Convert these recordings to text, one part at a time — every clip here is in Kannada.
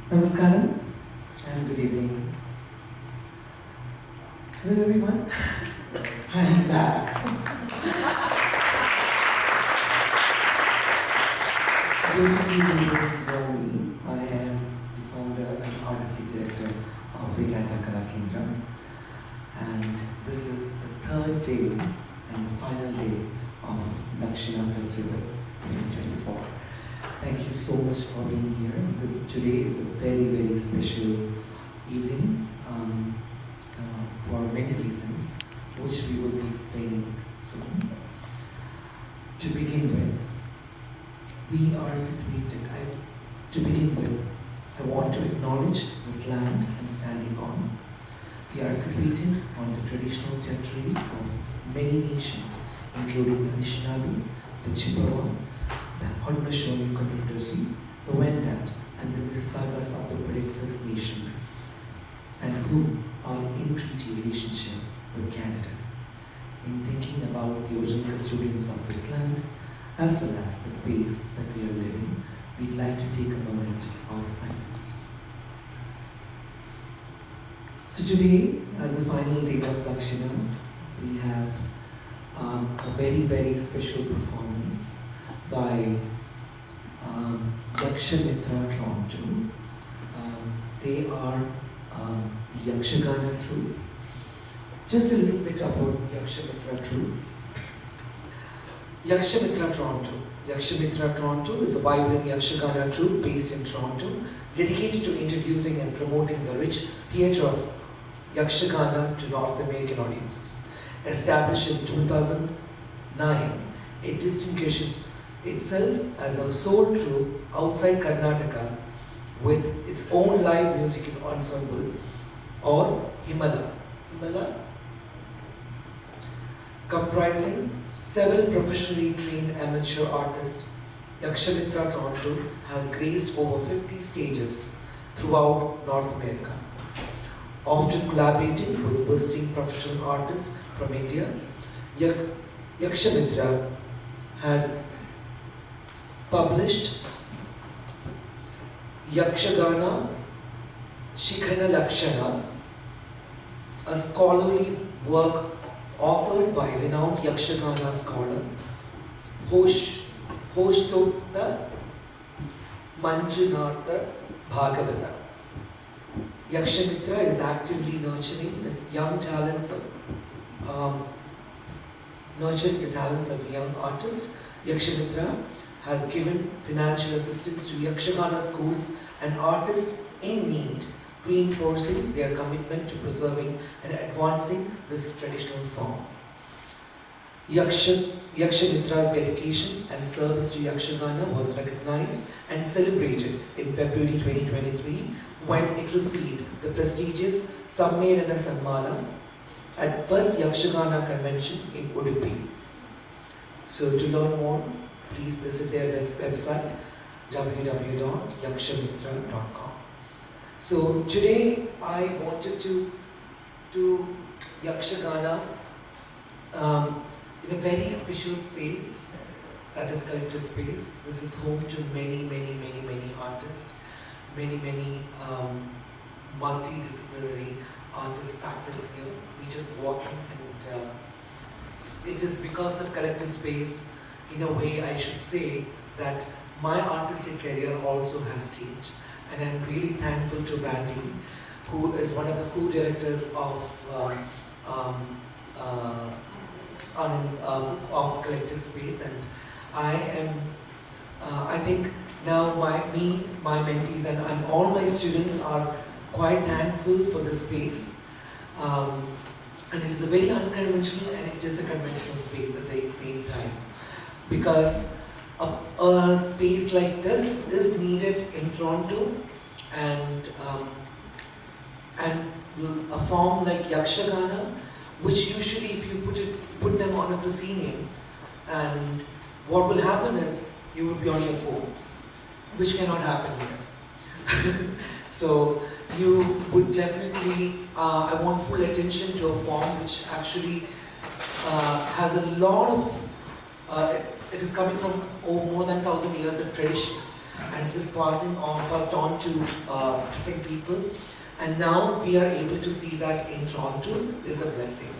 Namaskaram and good evening. Hello everyone. I'm back. Those of you who don't know me, I am the founder and artistic director of Vikacha Kala Kendra, and this is the third day and the final day of Dakshina Festival 2024. Thank you so much for being here. Today is a very, very special evening for many reasons, which we will be explaining soon. To begin with, we are situated. I want to acknowledge this land I'm standing on. We are situated on the traditional territory of many nations, including the Anishinaabe, the Chippewa, the Haudenosaunee Confederacy, the Wendat, and the Mississaugas of the Parade First Nation, and who are in treaty relationship with Canada. In thinking about the original custodians of this land, as well as the space that we are living, we'd like to take a moment of silence. So today, as a final day of Dakshina, we have a very, very special performance by Yaksha Mitra Toronto. They are the Yakshagana troupe. Just a little bit about Yaksha Mitra troupe. Yaksha Mitra Toronto. Yaksha Mitra Toronto is a vibrant Yakshagana troupe based in Toronto, dedicated to introducing and promoting the rich theatre of Yakshagana to North American audiences. Established in 2009, it distinguishes itself as a soul troupe outside Karnataka with its own live music ensemble or Himala, comprising several professionally trained amateur artists. Yakshamitra Toronto has graced over 50 stages throughout North America, often collaborating with bursting professional artists from India. Yakshamitra has published Yakshagana Shikhana Lakshana, a scholarly work authored by renowned Yakshagana scholar Hoshtota Manjunatha Bhagavata. Yakshamitra is actively nurturing the talents of young artists. Yakshamitra has given financial assistance to Yakshagana schools and artists in need, reinforcing their commitment to preserving and advancing this traditional form. Yakshamitra's dedication and service to Yakshagana was recognized and celebrated in February 2023 when it received the prestigious Sammerana Sammana at First Yakshagana Convention in Udupi. So to learn more, please visit their website www.yakshamitra.com. So today I wanted to do Yakshagana in a very special space, that is collective space. This is home to many artists, many multidisciplinary artists practice here. We just walk in and it is because of collective space, in a way I should say, that my artistic career also has changed. And I'm really thankful to Randy, who is one of the co-directors of Collective Space, and I think now my mentees and all my students are quite thankful for the space. And it is a very unconventional and it is a conventional space at the same time, because a space like this is needed in Toronto, and a form like Yakshagana, which usually if you put them on a proscenium, and what will happen is you will be on your phone, which cannot happen here. So you would definitely, I want full attention to a form which actually has a lot of, it is coming from more than 1,000 years of tradition. and it is passed on to different people. And now we are able to see that in Toronto is a blessing.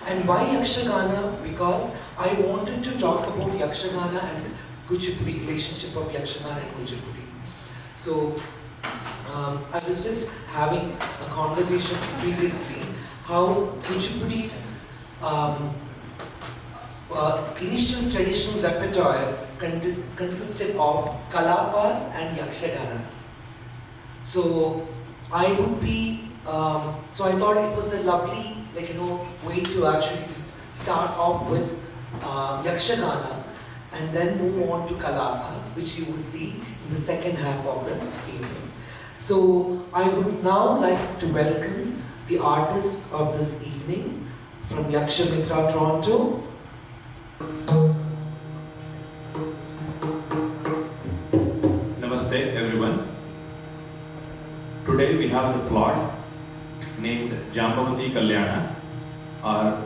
And why Yakshagana? Because I wanted to talk about Yakshagana and Kuchipudi, relationship of Yakshagana and Kuchipudi. So I was just having a conversation previously how Kuchipudi's initial traditional repertoire consisted of Kalapas and Yakshaganas. So I would be, so I thought it was a lovely, way to actually just start off with Yakshagana and then move on to Kalapa, which you would see in the second half of the evening. So I would now like to welcome the artist of this evening from Yakshamitra, Toronto. Namaste everyone. Today we have the plot named Jambavati Kalyana or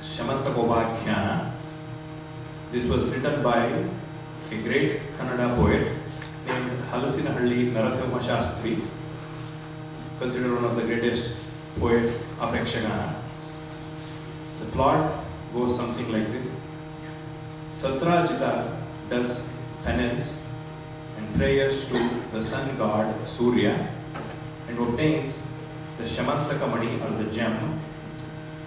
Shamantakobakhyana. This was written by a great Kannada poet named Halasinahalli Narasimha Shastri, considered one of the greatest poets of Yakshagana. The plot goes something like this. Satrajita does penance and prayers to the sun god Surya and obtains the Shamantaka Mani or the gem,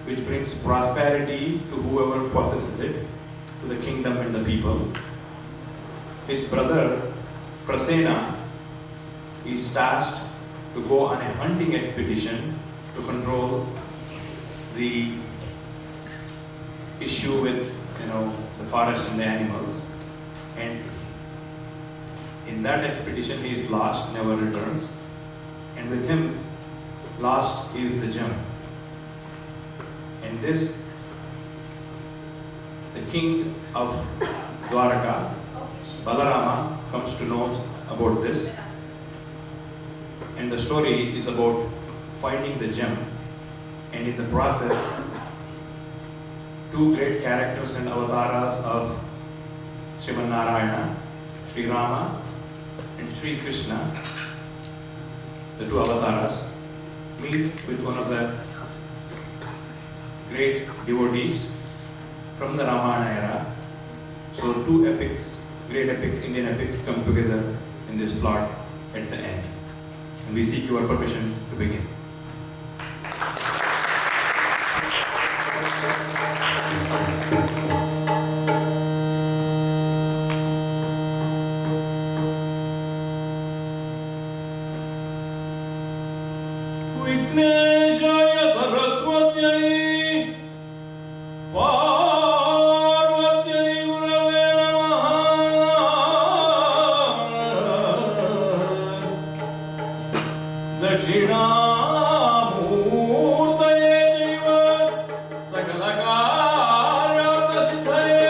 which brings prosperity to whoever possesses it, to the kingdom and the people. His brother Prasena is tasked to go on a hunting expedition to control the issue with the forest and the animals, and in that expedition he is lost, never returns, and with him lost is the gem. And this, the king of Dwaraka, Balarama, comes to know about this, and the story is about finding the gem, and in the process two great characters and avatars of Sriman Narayana, Sri Rama and Sri Krishna, the two avatars, meet with one of the great devotees from the Ramayana era. So two epics, great epics, Indian epics, come together in this plot at the end. And we seek your permission to begin. विघ्नेशाय सरस्वत्यै पार्वत्यै गुरवे नमः दक्षिणामूर्तये चैव सकलकार्यार्थसिद्धये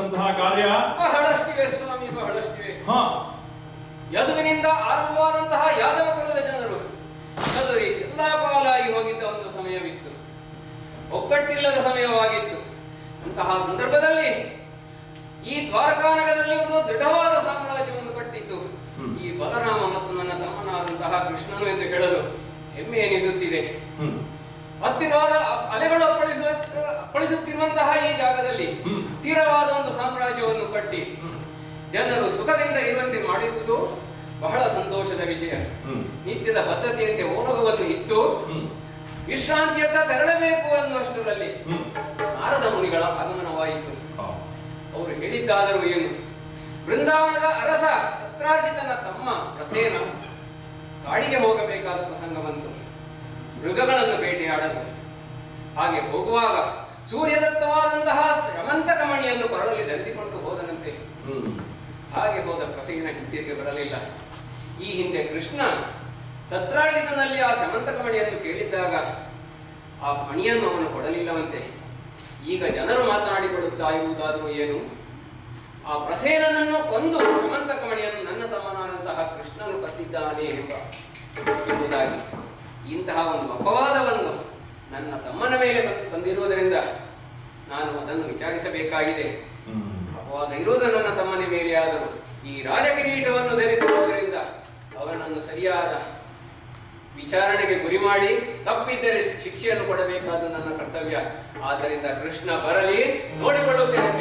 ಮಾಡತಕ್ಕಂತಹ ಕಾರ್ಯ ಬಹಳಷ್ಟಿವೆ ಸ್ವಾಮಿ, ಬಹಳಷ್ಟಿವೆ. ಹಾ ಯದುವಿನಿಂದ ಆರಂಭವಾದಂತಹ ಯಾದವ ಕುಲದ ಜನರು ಚದುರಿ ಚೆಲ್ಲಾಪಾಲಾಗಿ ಹೋಗಿದ್ದ ಒಂದು ಸಮಯವಿತ್ತು. ಒಗ್ಗಟ್ಟಿಲ್ಲದ ಸಮಯವಾಗಿತ್ತು. ಅಂತಹ ಸಂದರ್ಭದಲ್ಲಿ ಈ ದ್ವಾರಕಾನಗರದಲ್ಲಿ ಒಂದು ದೃಢವಾದ ಸಾಮ್ರಾಜ್ಯವನ್ನು ಕಟ್ಟಿತ್ತು. ಈ ಬಲರಾಮ ಮತ್ತು ನನ್ನ ತಮ್ಮನಾದಂತಹ ಕೃಷ್ಣನು ಎಂದು ಹೇಳಲು ಹೆಮ್ಮೆ ಎನಿಸುತ್ತಿದೆ. ಅಸ್ಥಿರವಾದ ಅಲೆಗಳು ಅಪ್ಪಳಿಸುತ್ತಿರುವಂತಹ ಈ ಜಾಗದಲ್ಲಿ ಸ್ಥಿರವಾದ ಒಂದು ಸಾಮ್ರಾಜ್ಯವನ್ನು ಕಟ್ಟಿ ಜನರು ಸುಖದಿಂದ ಇರುವಂತೆ ಮಾಡಿರುವುದು ಬಹಳ ಸಂತೋಷದ ವಿಷಯ. ನಿತ್ಯದ ಪದ್ಧತಿಯಂತೆ ಹೋಗುವುದು ಇತ್ತು. ವಿಶ್ರಾಂತಿಯತ್ತ ತೆರಳಬೇಕು ಅನ್ನುವಷ್ಟರಲ್ಲಿ ನಾರದ ಮುನಿಗಳ ಆಗಮನವಾಯಿತು. ಅವರು ಹೇಳಿದ್ದಾದರೂ ಏನು, ಬೃಂದಾವನದ ಅರಸ ಸತ್ರಾಜಿತನ ತಮ್ಮ ಪ್ರಸೇನ ಕಾಡಿಗೆ ಹೋಗಬೇಕಾದ ಪ್ರಸಂಗ ಬಂತು, ಮೃಗಗಳನ್ನು ಬೇಟೆಯಾಡಲು. ಹಾಗೆ ಹೋಗುವಾಗ ಸೂರ್ಯದತ್ತವಾದಂತಹ ಶ್ರಮಂತಕ ಮಣಿಯನ್ನು ಕೊರಳಲ್ಲಿ ಧರಿಸಿಕೊಂಡು ಹೋದನಂತೆ. ಹಾಗೆ ಹೋದ ಪ್ರಸೇನ ಹಿಂತಿರುಗಿ ಬರಲಿಲ್ಲ. ಈ ಹಿಂದೆ ಕೃಷ್ಣ ಸತ್ರಾಜಿತನಲ್ಲಿ ಆ ಶ್ರಮಂತಕ ಮಣಿಯನ್ನು ಕೇಳಿದ್ದಾಗ ಆ ಮಣಿಯನ್ನು ಅವನು ಕೊಡಲಿಲ್ಲವಂತೆ. ಈಗ ಜನರು ಮಾತನಾಡಿಕೊಳ್ಳುತ್ತಾ ಇರುವುದಾದರೂ ಏನು, ಆ ಪ್ರಸೇನನನ್ನು ಕೊಂದು ಶ್ರಮಂತಕ ಮಣಿಯನ್ನು ನನ್ನ ತಮ್ಮನಾದಂತಹ ಕೃಷ್ಣನು ಕದ್ದಿದ್ದಾನೆ ಎಂಬುದಾಗಿ ಇಂತಹ ಒಂದು ಅಪವಾದವನ್ನು ನನ್ನ ತಮ್ಮನ ಮೇಲೆ ತಂದಿರುವುದರಿಂದ ನಾನು ಅದನ್ನು ವಿಚಾರಿಸಬೇಕಾಗಿದೆ. ಅಪವಾದ ಇರುವುದು ನನ್ನ ತಮ್ಮನ ಮೇಲೆ, ಆದರೂ ಈ ರಾಜಕಿರೀಟವನ್ನು ಧರಿಸಿರುವುದರಿಂದ ಅವನನ್ನು ಸರಿಯಾದ ವಿಚಾರಣೆಗೆ ಗುರಿ ಮಾಡಿ ತಪ್ಪಿದ್ದರೆ ಶಿಕ್ಷೆಯನ್ನು ಕೊಡಬೇಕಾದ ನನ್ನ ಕರ್ತವ್ಯ. ಆದ್ದರಿಂದ ಕೃಷ್ಣ ಬರಲಿ, ನೋಡಿಕೊಳ್ಳುತ್ತೇನೆ.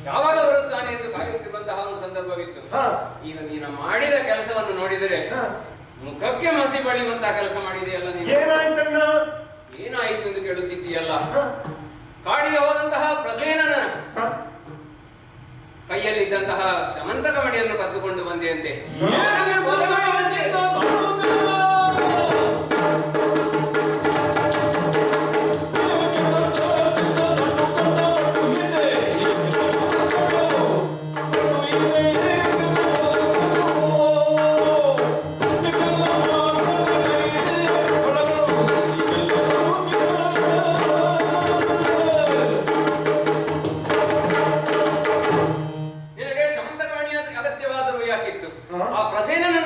ಯಾವಾಗ ಬರುತ್ತಾನೆ ಎಂದು ಕಾಯುತ್ತಿರುವಂತಹ ಒಂದು ಸಂದರ್ಭವಿತ್ತು. ಈಗ ನೀನು ಮಾಡಿದ ಕೆಲಸವನ್ನು ನೋಡಿದರೆ ಮುಖಕ್ಕೆ ಮಸಿ ಬಳಿಯುವಂತಹ ಕೆಲಸ ಮಾಡಿದೆಯಲ್ಲ ನೀನು. ಏನಾಯಿತು ಎಂದು ಕೇಳುತ್ತಿದ್ದೀಯಲ್ಲ. ಕಾಡಿಗೆ ಹೋದಂತಹ ಪ್ರಸೇನನ ಕೈಯಲ್ಲಿದ್ದಂತಹ ಶ್ರಮಂತಕ ಮಣಿಯನ್ನು ಕದ್ದುಕೊಂಡು ಬಂದೆಯಂತೆ. ಆ ಪ್ರಸೇನನ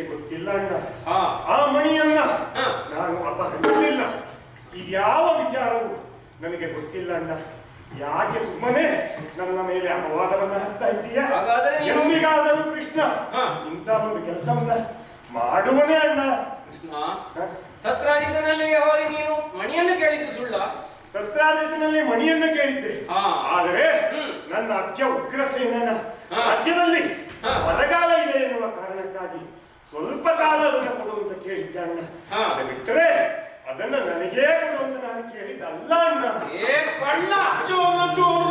ಗೊತ್ತಿಲ್ಲ ಅಣ್ಣ. ಹಾ. ಆ ಮಣಿಯನ್ನ ಹಾ. ನಾನು ಅಪಹರಿಸಲಿಲ್ಲ. ಇದ್ಯಾವ ವಿಚಾರವು ನನಗೆ ಗೊತ್ತಿಲ್ಲ ಅಣ್ಣ. ಯಾಕೆ ಸುಮ್ಮನೆ ನನ್ನ ಮೇಲೆ ಅಪವಾದವನ್ನ ಹಾಕ್ತಾ ಇದ್ದೀಯಾ? ಹಾಗಾದರೆ ನೀವು- ಎಂದಿಗಾದರೂ ಕೃಷ್ಣ ಹಾ. ಇಂಥ ಒಂದು ಕೆಲಸವನ್ನ ಮಾಡುವನೇ ಅಣ್ಣ. ಕೃಷ್ಣ, ಹಾ? ಸತ್ರಾಜಿತನಲ್ಲಿಗೆ ಹೋಗಿ ನೀನು ಮಣಿಯನ್ನು ಕೇಳಿದ್ದು ಸುಳ್ಳ? ಸತ್ರಾಜಿತನಲ್ಲಿ ಮಣಿಯನ್ನ ಕೇಳಿದ್ದೆ. ಹಾ. ಆದರೆ ಹ್ಮ್. ನನ್ನ ಅಜ್ಜ ಉಗ್ರಸೇನನ ಹಾ. ರಾಜ್ಯದಲ್ಲಿ ಹಾ. ಬರಗಾಲ ಇದೆ ಎನ್ನುವ ಕಾರಣಕ್ಕಾಗಿ ಸ್ವಲ್ಪ ಕಾಲ ಅದನ್ನು ಕೊಡುವಂತ ಕೇಳಿದ್ದ ಅಣ್ಣ. ಹಾ. ಅದು ಬಿಟ್ಟರೆ ಅದನ್ನ ನನಗೇ ಕೊಡುವಂತ ನಾನು ಕೇಳಿದ್ದಲ್ಲ ಅಣ್ಣ. ಏ ಕಳ್ಳ! ಚೋರ ಚೋರ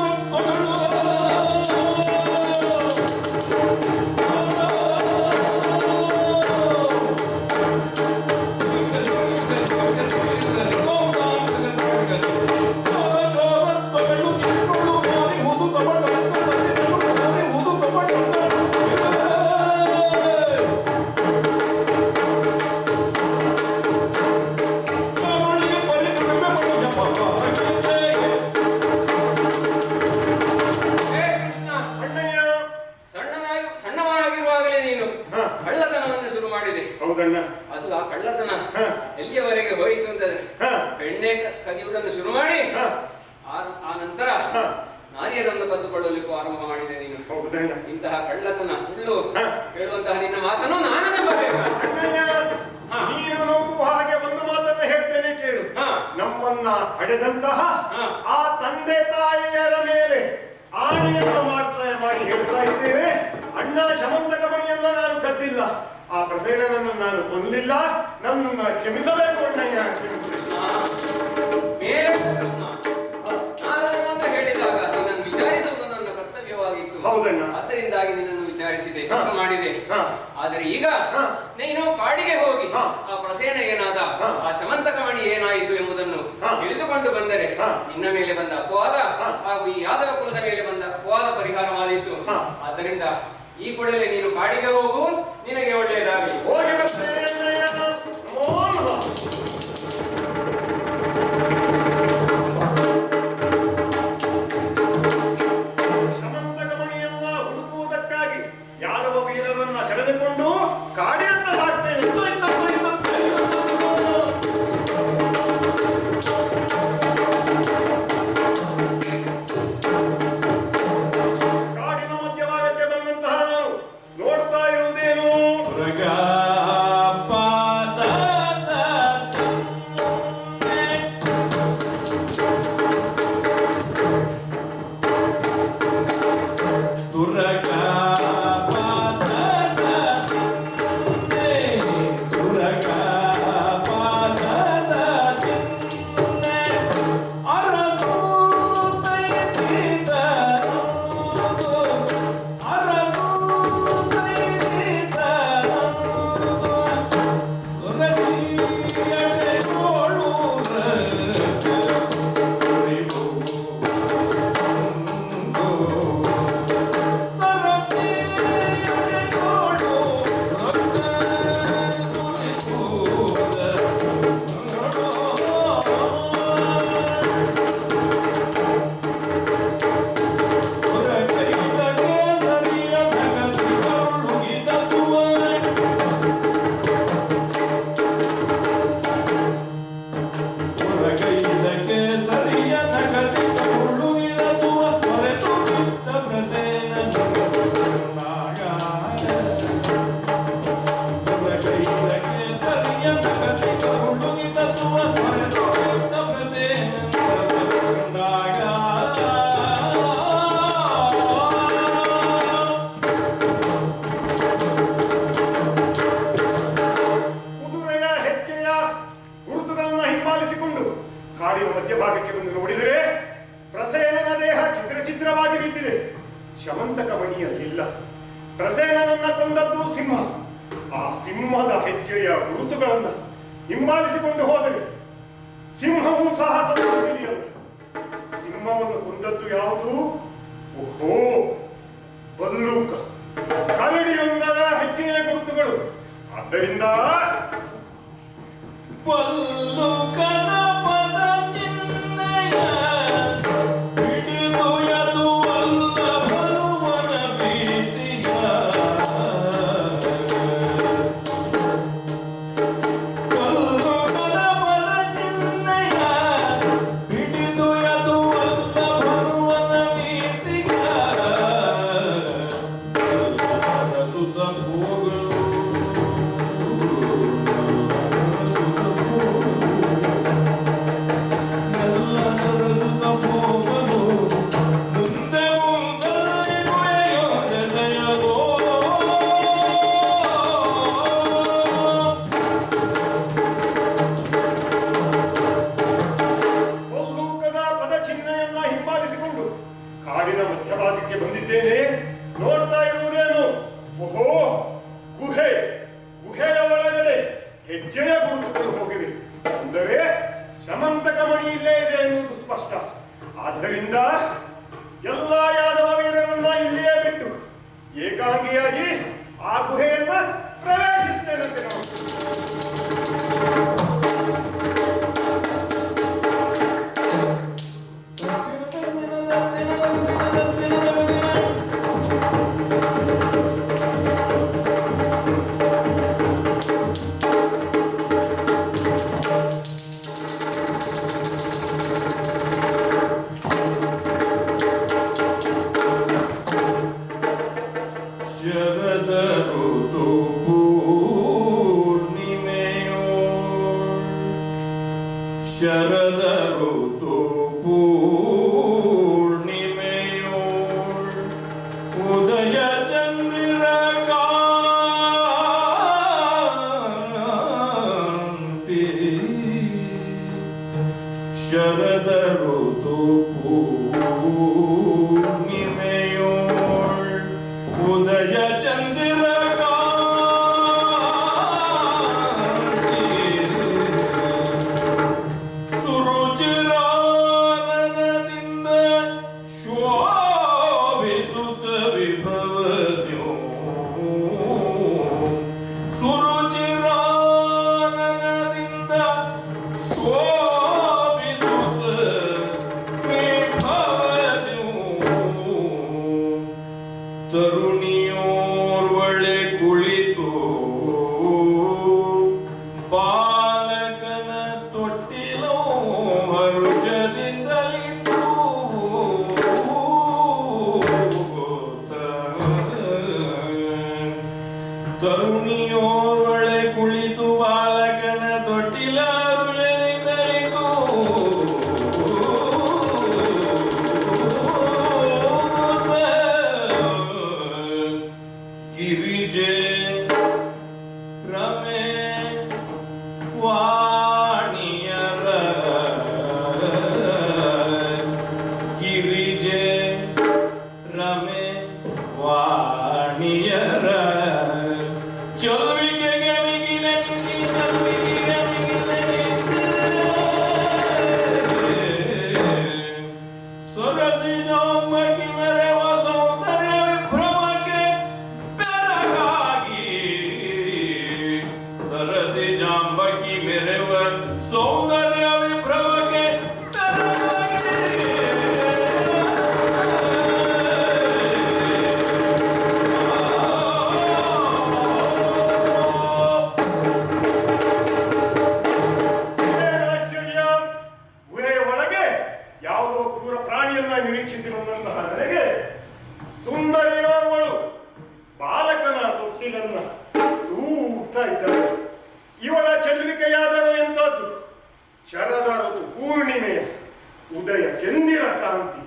ಏ ಕೃಷ್ಣ, ಅಣ್ಣಯ್ಯ. ಸಣ್ಣವನಾಗಿರುವಾಗಲೇ ನೀನು ಹಾ. ಕಳ್ಳತನವನ್ನು ಶುರು ಮಾಡಿದೆ. ಹೌದಣ್ಣ. ಅದು ಆ ಕಳ್ಳತನ ಹಾ. ಎಲ್ಲಿಯವರೆಗೆ ಹೋಯಿತು ಅಂತಂದ್ರೆ ಹಾ. ಬೆಣ್ಣೆ ಕದಿಯುವುದನ್ನು ಶುರು ಮಾಡಿ ಹಾ. ಆ ನಂತರ ಹಾ. ನಾರಿಯರನ್ನು ಕದ್ದುಕೊಳ್ಳಲಿಕ್ಕೂ ಆರಂಭ ಮಾಡಿದೆ ನೀನು. ಹೌದಣ್ಣ. ಇಂತಹ ಕಳ್ಳತನ ಸುಳ್ಳು ಹಾ. ಹೇಳುವಂತಹ ನಿನ್ನ ಮಾತನ್ನು ನಾನು ನಂಬಬೇಕಾ? ಅಣ್ಣಯ್ಯ, ಹಾ. ನೀನು ನಂಬುವ ಹಾಗೆ ಒಂದು ಮಾತನ್ನ ಹೇಳ್ತೇನೆ ಕೇಳು. ಹಾ. ನಮ್ಮನ್ನ ಪಡೆದಂತಹ ಹಾ. ಆ ತಂದೆ ತಾಯಿಯರ ಮೇಲೆ ಆಣೆಯನ್ನು ಮಾಡಿ ಹೇಳ್ತಾ ಇದ್ದೇನೆ. ಅಣ್ಣ ಶಮಂತಕ ಮಣಿಯನ್ನ ನಾನು ಕದ್ದಿಲ್ಲ. ಆ ಪ್ರಸೇನನನ್ನು ನಾನು ಕೊಂದಿಲ್ಲ. ನನ್ನನ್ನು ಕ್ಷಮಿಸಬೇಕು ಅಣ್ಣಯ್ಯ. ಮೇಲೆ ಕೃಷ್ಣ, ನಾನು ನಿನ್ನನ್ನು ಹೇಳಿದಾಗ ನಿನ್ನನ್ನು ವಿಚಾರಿಸುವುದು ನನ್ನ ಕರ್ತವ್ಯವಾಗಿತ್ತು. ಹೌದಣ್ಣ. ಅದರಿಂದಾಗಿ ನಿನ್ನನ್ನು ವಿಚಾರಿಸಿದೆ, ಹಾ. ಶುರು ಮಾಡಿದೆ. ಹಾ. ಆದರೆ ಈಗ ಹಾ. ನೀನು ಕಾಡಿಗೆ ಹೋಗಿ ಹಾ. ಆ ಪ್ರಸೇನ ಏನಾದ, ಹಾ. ಆ ಶಮಂತಕ ಮಣಿ ಏನಾಯಿತು ಎಂಬುದನ್ನು ಹಾ. ತಿಳಿದುಕೊಂಡು ಬಂದರೆ ಹಾ. ನಿನ್ನ ಮೇಲೆ ಬಂದ ಅಪವಾದ ಹಾ. ಹಾಗೂ ಈ ಯಾದವ ಕುಲದ ಮೇಲೆ ಬಂದ ಅಪವಾದ ಪರಿಹಾರವಾದೀತು. ಹಾ. ಆದ್ದರಿಂದ ಈ ಕೂಡಲೇ ನೀನು ಕಾಡಿಗೆ ಹೋಗು, ನಿನಗೆ ಒಳ್ಳೆಯದಾಗಲಿ. ಹೋಗಿ ಬರ್ತೇನೆ ಅಣ್ಣಯ್ಯ. ಮೋಹನ. ಶಮಂತಕ ಮಣಿಯನ್ನ ಹುಡುಕುವುದಕ್ಕಾಗಿ ಯಾದವ ವೀರರನ್ನ ಕರೆದುಕೊಂಡು ಕಾಡಿಯತ್ತ ಸಾಕ್ತೇನೆ. ಕಾಡಿನ ಮಧ್ಯಭಾಗಕ್ಕೆ ಬಂದಂತಹ ನಾನು ನೋಡ್ತಾ ಇರುವುದೇನು? ಕುದುರೆಯ ಹೆಜ್ಜೆಯ ಗುರುತುಗಳನ್ನ ಹಿಂಬಾಲಿಸಿಕೊಂಡು ಕಾಡಿನ ಮಧ್ಯಭಾಗಕ್ಕೆ ಬಂದು ನೋಡಿದರೆ ಪ್ರಸೇನನ ದೇಹ ಛಿದ್ರ ಛಿದ್ರವಾಗಿ ಬಿದ್ದಿದೆ. ಶಮಂತಕ ಮಣಿಯಲ್ಲಿಲ್ಲ. ಪ್ರಸೇನನನ್ನ ಕೊಂದದ್ದು ಸಿಂಹ. ಆ ಸಿಂಹದ ಹೆಜ್ಜೆಯ ಗುರುತುಗಳನ್ನ ಹಿಂಬಾಲಿಸಿಕೊಂಡು ಹೋದರೆ ಸಿಂಹವು ಸಾಹಸದ ಹಿಡಿಯಲ್ಲ. ಸಿಂಹವನ್ನು ಕೊಂದದ್ದು ಯಾವುದು? ಓಹೋ, ಬಲ್ಲೂಕ. ಕರಡಿಯೊಂದರ ಹೆಜ್ಜೆಯ ಗುರುತುಗಳು. ಆದ್ದರಿಂದ ಪಲ್ಲುಕನ ಪದ ಚಿಹ್ನೆಯ ಹಿಡಿದು ಯದು ವಲ್ಲಭನುವನ ಪ್ರೀತಿಯ ಹೆಜ್ಜೆಯ ಗುರುತುಗಳು ಹೋಗಿವೆ. ಅಂದರೆ ಶಮಂತಕ ಮಣಿ ಇಲ್ಲೇ ಇದೆ ಎನ್ನುವುದು ಸ್ಪಷ್ಟ. ಆದ್ದರಿಂದ ಎಲ್ಲ ಯಾದವ ವೀರರನ್ನ ಇಲ್ಲಿಯೇ ಬಿಟ್ಟು ಏಕಾಂಗಿಯಾಗಿ ಆ ಗುಹೆಯನ್ನ ಪ್ರವೇಶಿಸ್ತೇನಂತೆ ನಾವು. ಶರದ ಋತು ಪೂರ್ಣಿಮೆಯೋ ಶರದ ಋತು ಪೂರ್ಣಿಮೆಯೋ ಉದಯ ಚಂದ್ರ ಕಾಂತಿ ಶರದ ಋತು ಪೂರ್ಣಿಮೆಯೋ ಉದಯ ಚಂದ್ರ ಸುರುಚಿರಾನನದಿಂದ ಶೋಭಿಸುತ್ತ ವಿಭವದ್ಯೋ ಸುರುಚಿರಾನನದಿಂದ ಶೋಭಿಸುತ್ತ ವಿಭವದ್ಯೋ ತರುಣಿಯೋರ್ವಳೆ ಕುಳಿತು ಬಾಲಕನ ತೊಟ್ಟಿಲೋ ಹರುಷದಿಂದಲಿದ್ದು ತರುಣಿಯೋರ್ವಳೆ ಕುಳಿತು ಬಾಲಕನ ತೊಟ್ಟಿಲ ಹರುಷದಿಂದಲಿದ್ದು ಗಿರಿಜೆ ರಮೆ ವಾಣಿಯರ ಗಿರಿಜೆ ರಮೆ ವಾಣಿಯರ ಚಲುವಿಕೆಗೆ ಮಿಗಿಲೆ ಚಲುವಿಕೆಗೆ ಸೊರಸಿ ಜೋಂಬಗಿ ಮೆರೆವ ಸೌಂದರ್ಯ ವಿಭ್ರಮಕ್ಕೆ ಬೆರಗಾಗಿ ಸರಸಿ ಜಾಂಬಕಿ ಮೆರೆವ ಸೌಂದರ್ಯ ವಿಭ್ರಮಕ್ಕೆ ಆಶ್ಚರ್ಯ! ಗುಹೆಯ ಒಳಗೆ ಯಾವುದೋ ಕ್ರೂರ ಪ್ರಾಣಿಯನ್ನ ನಿರೀಕ್ಷಿಸಿ ಬಂದಂತಹ ನನಗೆ ಸುಂದರಿಯೋರ್ವಳು ಬಾಲಕನ ತೊಟ್ಟಿಲನ್ನ ತೂಗ್ತಾ ಇದ್ದಾಳೆ. ಇವಳ ಚೆಲುವಿಕೆಯಾದರೂ ಎಂತದ್ದು? ಶರದ ಋತು ಪೂರ್ಣಿಮೆಯ ಉದಯ ಚಂದಿರ ಕಾಂತಿ.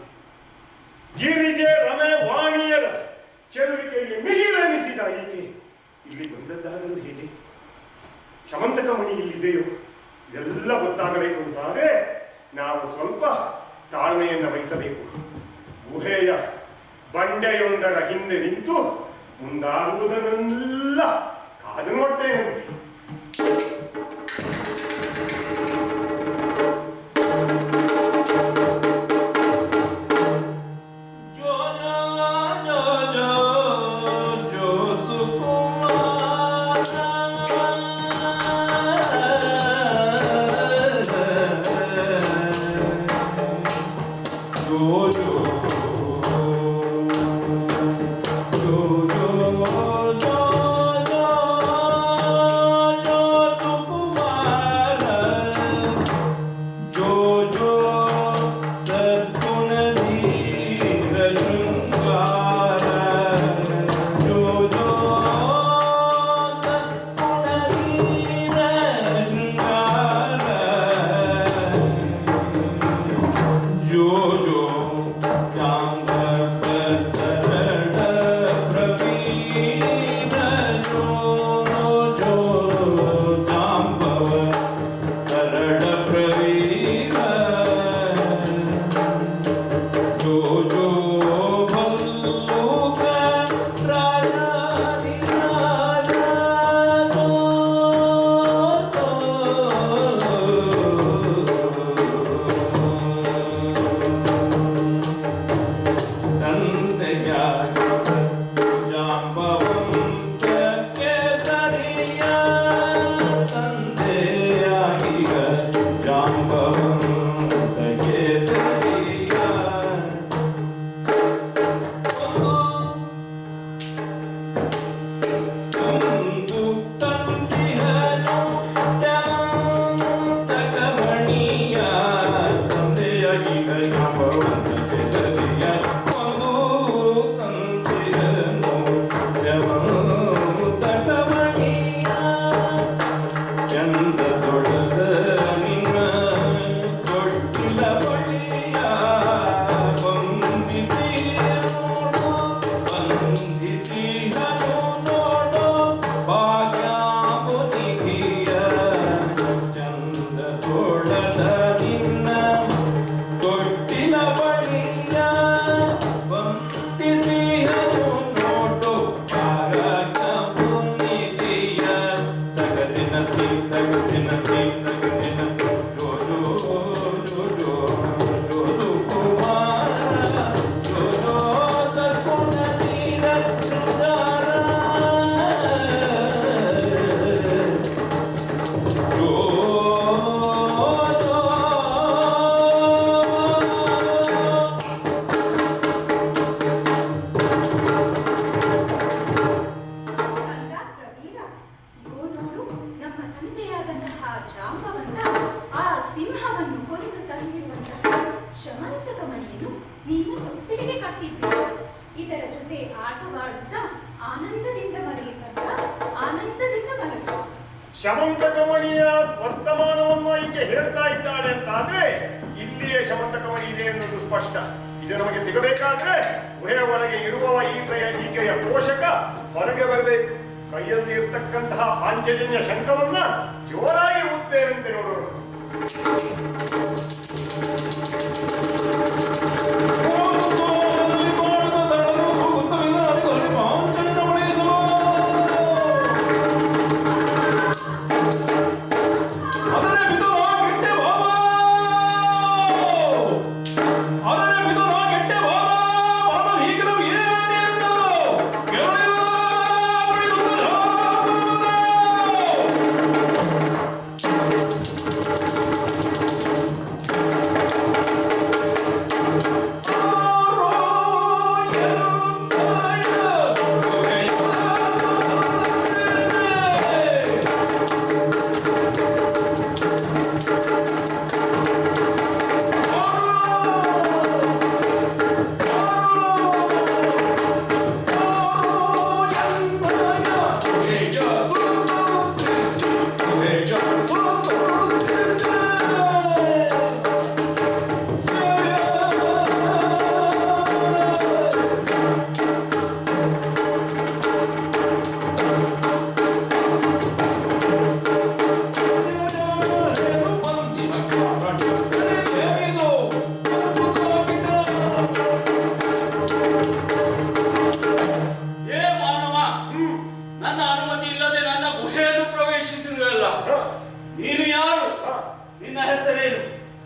ಗಿರಿಜೆ ರಮೆ ವಾಣಿಯರ ಚೆಲುವಿಕೆಯಲ್ಲಿ ಮಿಗಿಲೆನಿಸಿದ ಈಕೆ ಇಲ್ಲಿ ಬಂದದ್ದಾಗಲು ಹೇಗೆ? ಶಮಂತಕ ಮಣಿ ಇಲ್ಲಿದೆಯೋ? ಎಲ್ಲ ಗೊತ್ತಾಗಬೇಕು ಅಂತಾದ್ರೆ ನಾವು ಸ್ವಲ್ಪ ತಾಳ್ಮೆಯನ್ನು ವಹಿಸಬೇಕು. ಗುಹೆಯ ಬಂಡೆಯೊಂದರ ಹಿಂದೆ ನಿಂತು ಮುಂದಾಗುವುದನ್ನೆಲ್ಲ ಕಾದು ನೋಡ್ತೇನೆ. ಜೋ ಜೋ ಜೋ ಜೋ ಸುಕುಮಾರ ಜೋ ಜೋ ಜೋ ಜೋ ಜೋ ಜಾಂಬವಂತ ಆ ಸಿಂಹವನ್ನು ಕೊಂದು ತಂದಿರುವಂತಹ ಶಮಂತಕ ಮಣಿಯನ್ನು ನೀನು ಸಿಡಿಗೆ ಕಟ್ಟಿದ್ದೆ. ಇದರ ಜೊತೆ ಆಟವಾಡುತ್ತಾ ಆನಂದದಿಂದ ಮರೆಯುತ್ತಾ ಆನಂದದಿಂದ ಮರೆಯುತ್ತ ಶಮಂತಕಮಣಿಯ ವರ್ತಮಾನವನ್ನು ಈಕೆ ಹೇಳ್ತಾ ಇದ್ದಾಳೆ ಅಂತ ಆದ್ರೆ ಇಲ್ಲಿಯೇ ಶಮಂತಕಮಣಿ ಇದೆ ಎನ್ನುವುದು ಸ್ಪಷ್ಟ. ಇದು ನಮಗೆ ಸಿಗಬೇಕಾದ್ರೆ ಗುಹೆಯ ಒಳಗೆ ಇರುವವ ಈಕೆಯ ಪೋಷಕ ಹೊರಗೆ ಬರಬೇಕು. ಕೈಯಲ್ಲಿ ಇರ್ತಕ್ಕಂತಹ ಪಾಂಚಜನ್ಯ ಶಂಖವನ್ನ ಜೋರಾಗಿ ಊದ್ತೇನೆಂತೆ ನೋಡೋಣ.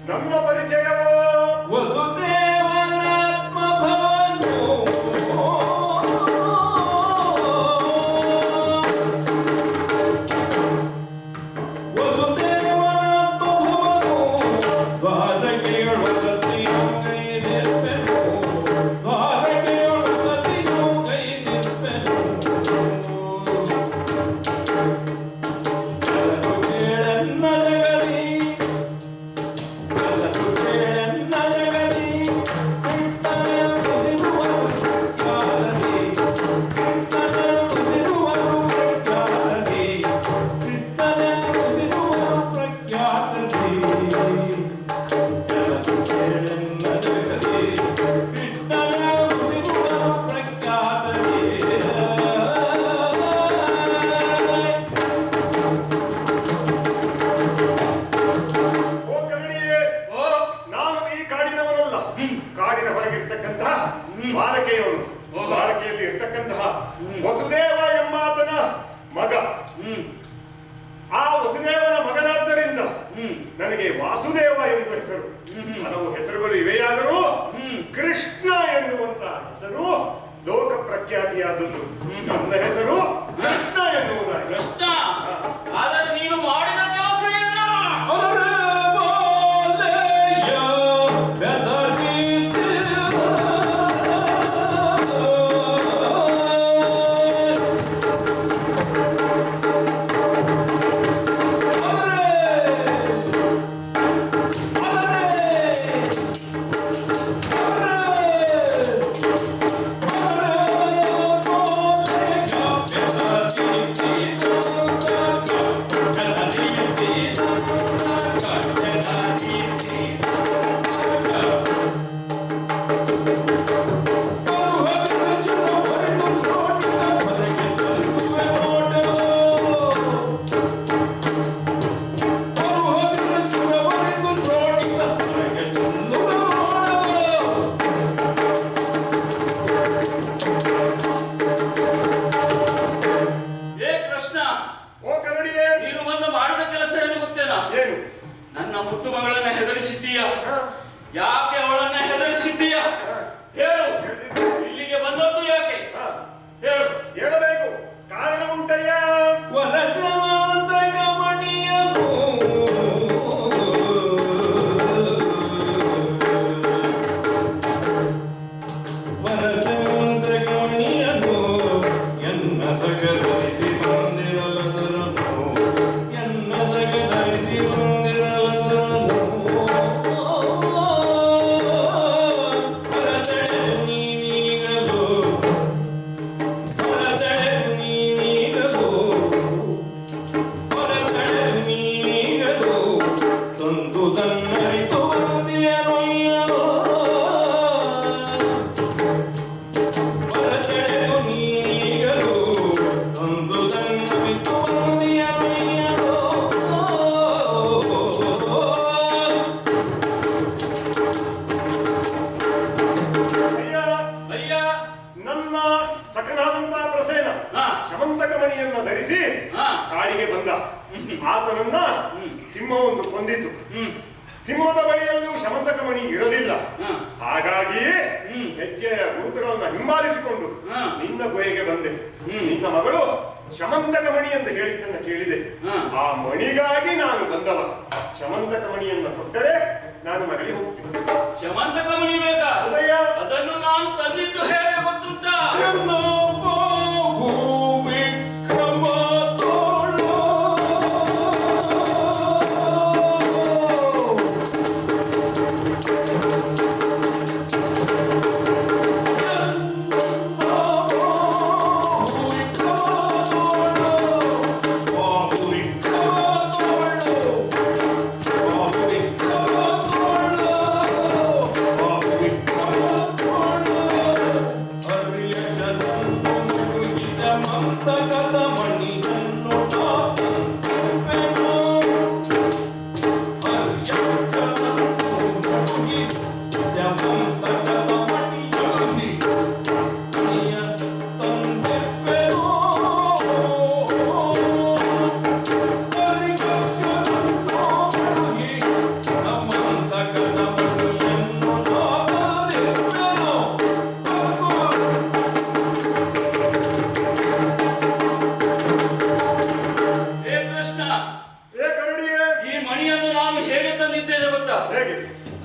ನನ್ನ ಪರಿಚಯವೋ ವಸುದೇವನಾತ್ಮ ಭವನು ವಸುದೇವನಾತ್ಮ ಭವನು ದ್ವಾರಕೆಯೊಳ ಸತಿಯು ಕೈ ನಿಲ್ಪೆನು ದ್ವಾರಕೆಯೊಳ ಸತಿಯು ಕೈ ನಿಲ್ಪೆನು ಕೇಳನ್ನ ಜಗದಿ ದ್ವಾರಕೆಯಲ್ಲಿ ಇರ್ತಕ್ಕಂತಹ ವಸುದೇವ ಎಂಬಾತನ ಮಗ. ಆ ವಸುದೇವನ ಮಗನಾದ್ದರಿಂದ ನನಗೆ ವಾಸುದೇವ ಎಂದು ಹೆಸರು. ಹಲವು ಹೆಸರುಗಳು ಇವೆಯಾದರೂ ಕೃಷ್ಣ ಎನ್ನುವಂತಹ ಹೆಸರು ಲೋಕ ಪ್ರಖ್ಯಾತಿಯಾದದ್ದು. ನನ್ನ ಹೆಸರು ಕೃಷ್ಣ ಎನ್ನುವುದಾಗಿ. ಕೃಷ್ಣ ಆದರೆ ನೀನು ಮಾಡಿದ ಕೆಲಸ ಏನು? ನನ್ನ ಮುತ್ತು ಮಗಳನ್ನ ಹೆದರಿಸಿದ್ದೀಯಾ? ಯಾಕೆ ಅವಳನ್ನ ಹೆದರಿಸಿದ್ದೀಯ? ಹೇಳು. ಇಲ್ಲಿಗೆ ಬಂದದ್ದು ಯಾಕೆ? ಹೇಳು. ಹೇಳಬೇಕು, ಕಾರಣ ಉಂಟಯ್ಯ. ವನಸಮಂತಕಮಣಿಯನ್ನು ಎನ್ನ ಸಗದರಿಸಿ ಬಂದಿರಲದರನು ಎನ್ನ ಸಗದರಿಸಿ ಆತನನ್ನ ಸಿಂಹ ಒಂದು ಕೊಂದಿತು. ಸಿಂಹದ ಬಳಿಯಲ್ಲೂ ಶಮಂತಕ ಮಣಿ ಇರಲಿಲ್ಲ. ಹಾಗಾಗಿ ಹೆಜ್ಜೆಯ ಗುರುತುಗಳನ್ನ ಹಿಂಬಾಲಿಸಿಕೊಂಡು ನಿನ್ನ ಗುಹೆಗೆ ಬಂದೆ. ನಿನ್ನ ಮಗಳು ಶಮಂತಕ ಮಣಿ ಅಂತ ಹೇಳಿದ್ದನ್ನ ಕೇಳಿದೆ. ಆ ಮಣಿಗಾಗಿ ನಾನು ಬಂದವ. ಶಮಂತಕ ಮಣಿಯನ್ನು ಕೊಟ್ಟರೆ ನಾನು ಮರಳಿ ಹೋಗ್ತೀನಿ. ಶಮಂತಕ ಮಣಿ ಬೇಕಾ? ಅದನ್ನು ನಾನು ತಂದಿದ್ದು ಹೇಗೆ ಗೊತ್ತುಂಟಾ?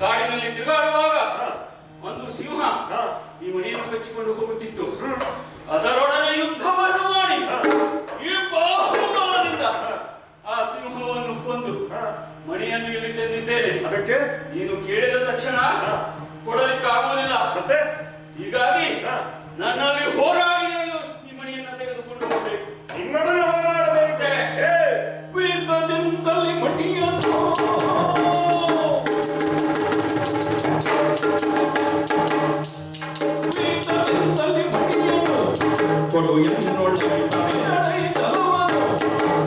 ಕಾಡಿನಲ್ಲಿ ತಿರುಗಾಡುವಾಗ ಒಂದು ಸಿಂಹ ಈ ಮಣಿಯನ್ನು ಕಚ್ಚಿಕೊಂಡು ಹೋಗುತ್ತಿತ್ತು. ಅದರೊಡನೆ ಯುದ್ಧವನ್ನು ಮಾಡಿ ಈ ಬಾಹುಬಲದಿಂದ ಆ ಸಿಂಹವನ್ನು ಕೊಂದು ಮಣಿಯನ್ನು ಇಲ್ಲಿ ತಂದಿದ್ದೇನೆ. ಅದಕ್ಕೆ ನೀನು ಕೇಳಿದ ತಕ್ಷಣ ಕೊಡಲಿಕ್ಕಾಗುವುದಿಲ್ಲ. ಹೀಗಾಗಿ ನನ್ನಲ್ಲಿ ಹೋರಾಡಿ ಈ ಮಣಿಯನ್ನು ತೆಗೆದುಕೊಂಡು ಹೋಗಬೇಕು. ನಿನ್ನೊಡನೆ ಹೋರಾಡಬೇಕು. ವೇದದಿಂದಲೇ ಮಣಿಯನ್ನು ಕೊಡು ಎನ್ನೊಳೈ ತಮೆಯಳೈ ತಲುವನು,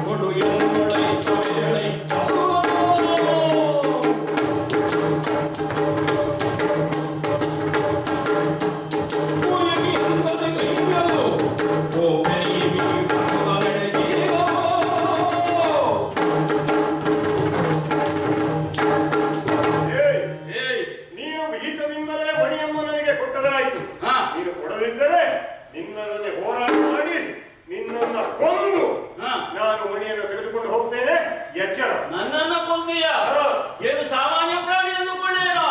ಕೊಡು ಎನ್ನೊಳೈ ತಮೆಯಳೈ ತಲುವನು. ಭೂಮಿ ಅಂದದ ಕೈಗಳು ಓ ಬೆಳೆಯಿವಿ ನಡೆದೀರೋ. ನೀನು ಈತದಿಂದಲೇ ಮಣಿಯನ್ನು ನನಗೆ ಕೊಟ್ಟದಾಯಿತು. ನೀನು ಕೊಡದಿದ್ದರೆ ನಿನ್ನನ್ನೇ ಹೋರಾಟ ಮಾಡಿ ನಿನ್ನನ್ನ ಕೊಂದು ನಾನು ಮಣಿಯನ್ನು ತೆಗೆದುಕೊಂಡು ಹೋಗ್ತೇನೆ. ಎಚ್ಚರ. ನನ್ನನ್ನು ಕೊಂದೀಯ? ಏನು ಸಾಮಾನ್ಯ ಪ್ರಾಣಿ ಅಂದುಕೊಂಡೇನೋ?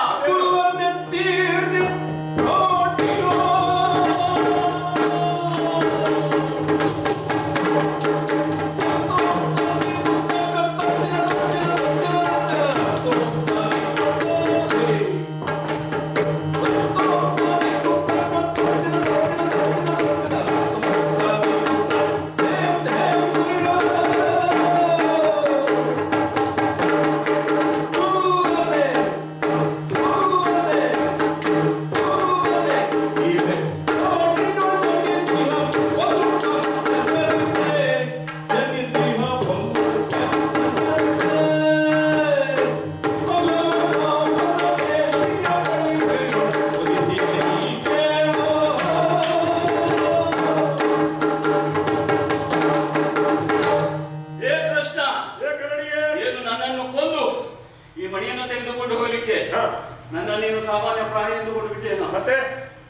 ನನ್ನ ನೀನು ಸಾಮಾನ್ಯ ಪ್ರಾಣಿ ಎಂದು ಕೊಟ್ಟುಬಿಟ್ಟೇನು? ಮತ್ತೆ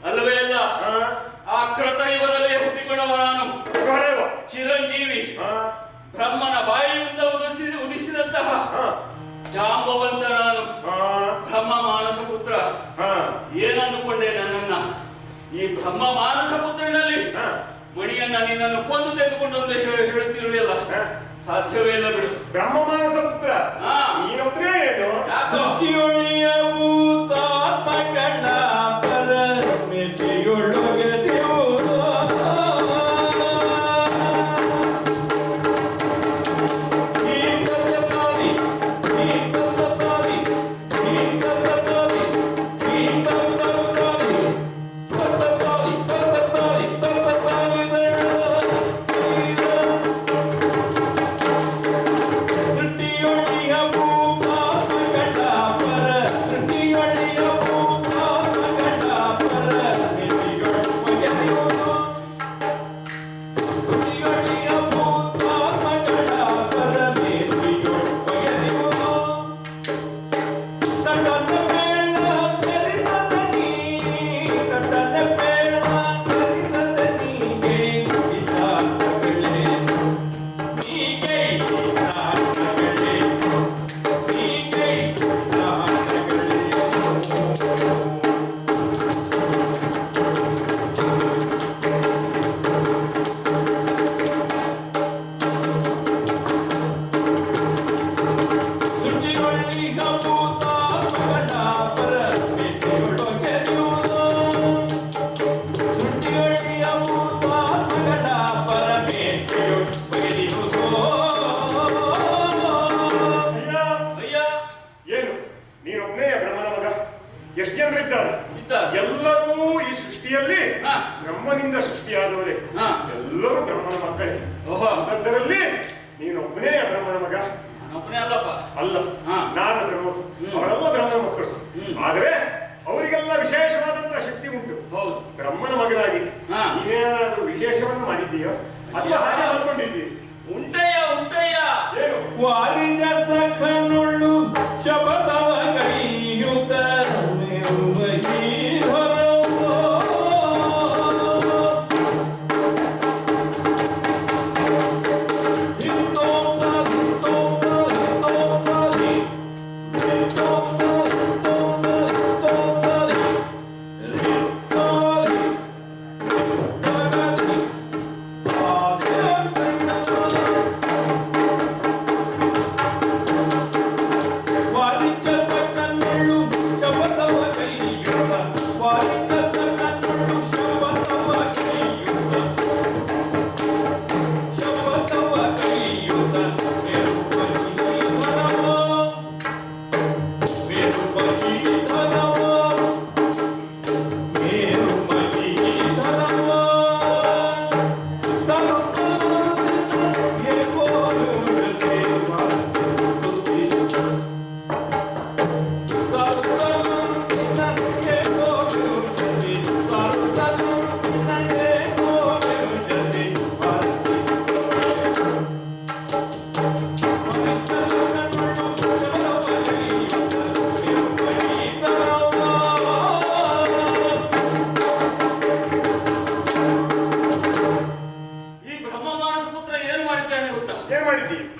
ಅಲ್ಲವೇ ಅಲ್ಲ, ಆ ಕೃತಯುಗದಲ್ಲಿ ಹುಟ್ಟಿಕೊಂಡವ ನಾನು. ಚಿರಂಜೀವಿ ಬ್ರಹ್ಮನ ಬಾಯಿಯಿಂದ ಉದಿಸಿದಂತಹ ಜಾಂಬವಂತ ನಾನು. ಬ್ರಹ್ಮ ಮಾನಸ ಪುತ್ರ. ಏನಂದುಕೊಂಡೆ ನನ್ನನ್ನ? ಈ ಬ್ರಹ್ಮ ಮಾನಸ ಪುತ್ರನಲ್ಲಿ ಮಣಿಯನ್ನ ನಿನ್ನನ್ನು ಕೊಂದು ತೆಗೆದುಕೊಂಡು ಅಂತ ಹೇಳುತ್ತಿರುವುದಿಲ್ಲ. ಸಾಧ್ಯವೇ ಇಲ್ಲ ಬಿಡು. ಬ್ರಹ್ಮ ಮಾನಸ ಪುತ್ರ ನೀನೊಬ್ಬರೇ ಏನು? ಅಲ್ಲ, ಹಾ. ನಾರದರು ಅವರೆಲ್ಲ ಬ್ರಹ್ಮನ ಮಕ್ಕಳು. ಆದ್ರೆ ಅವರಿಗೆಲ್ಲ ವಿಶೇಷವಾದಂತಹ ಶಕ್ತಿ ಉಂಟು. ಹೌದು. ಬ್ರಹ್ಮನ ಮಗನಾಗಿ ಹಾ. ನೀವೇನಾದ್ರೂ ವಿಶೇಷವನ್ನು ಮಾಡಿದ್ದೀಯೋ ಅಥವಾ ಹಾಗೆ ಮಾಡ್ಕೊಂಡಿದ್ದೀರಿ? ಉಂಟಯ್ಯ ಉಂಟಯ್ಯ. ಏನು? ವಾರಿಜ ಸಖನುಳ್ಳು ಶಪಥವ ಕೈಯುತ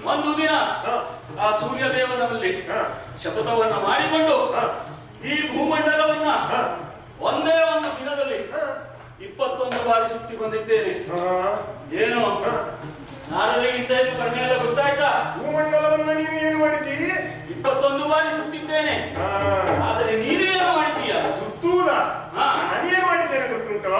ಒಂದು ದಿನ ಆ ಸೂರ್ಯ ದೇವನಲ್ಲಿ ಶಪಥವನ್ನ ಮಾಡಿಕೊಂಡು ಈ ಭೂಮಂಡಲವನ್ನ ಒಂದೇ ಒಂದು ದಿನದಲ್ಲಿ 21 ಬಾರಿ ಸುತ್ತಿ ಬಂದಿದ್ದೇನೆ. ಏನು ನಾರದರಿಗಿಂತ ಕಡಿಮೆ ಎಲ್ಲ ಗೊತ್ತಾಯ್ತಾ? ಭೂಮಂಡಲವನ್ನ ನೀನು ಏನು ಮಾಡಿದ್ದೀರಿ? 21 ಬಾರಿ ಸುತ್ತಿದ್ದೇನೆ. ಆದರೆ ನೀನೇನು ಮಾಡಿದ್ದೀಯ? ಸುತ್ತೂದ ನಾನೇನು ಮಾಡಿದ್ದೇನೆ ಗೊತ್ತುಂಟು?